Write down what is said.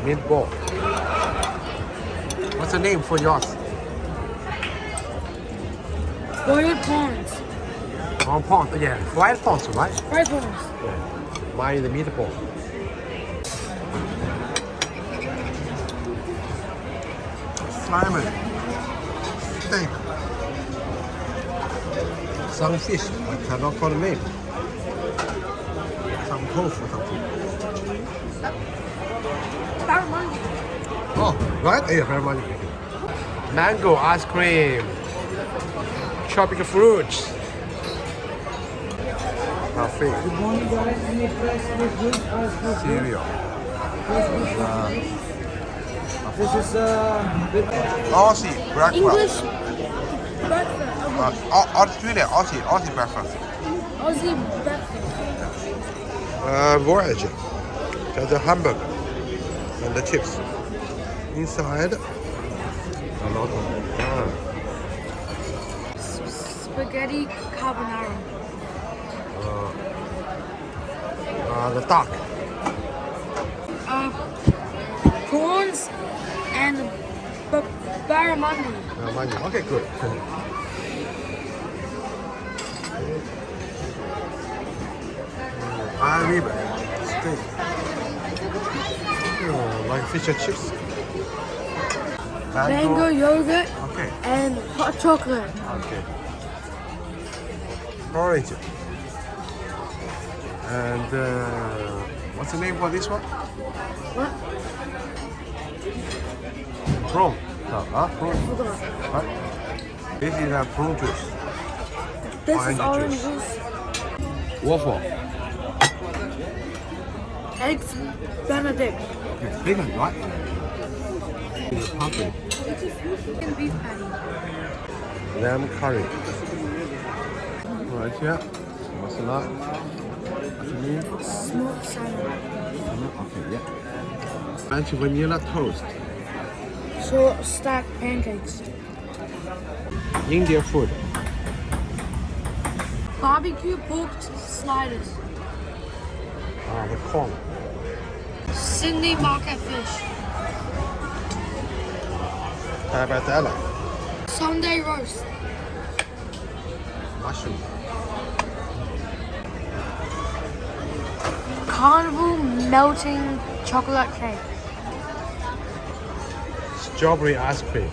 meatball. What's the name for yours? Boiled prawns. Oh, prawns. Yeah, fried prawns, right? Fried prawns. Yeah. Mine is the meatball. Salmon. Steak. Some fish. I cannot call the name. Some tofu something. Barramundi. Oh, right? Yeah, very much. Mango ice cream. Tropical fruits. Coffee. Good morning, guys. Any fresh fruit ice cream? Cereal. This is Aussie breakfast. English breakfast. Australia, Aussie breakfast. Aussie breakfast. Voyage. There's a hamburger and the chips. Inside, a lot of Spaghetti carbonara. the duck. Prawns and barramundi. Okay, good. Rib steak. Like fish and chips. Mango yogurt Okay. and hot chocolate. Okay. Orange. And what's the name for this one? What? Prawn. Prawn. Forgot. What? This is a prawn juice. This Orange is orange juice. juice. Waffle. Eggs Benedict. Okay, bacon, right? This is pumpkin. And beef patty. Lamb curry. Right here. What's that? What's the name? Smoked salmon. Okay, yeah. French vanilla toast. Short stack pancakes. Indian food. Barbecue pork sliders. The corn. Sydney market fish. Pappardelle. Sunday roast. Mushroom. Carnival melting chocolate cake. Strawberry ice cream.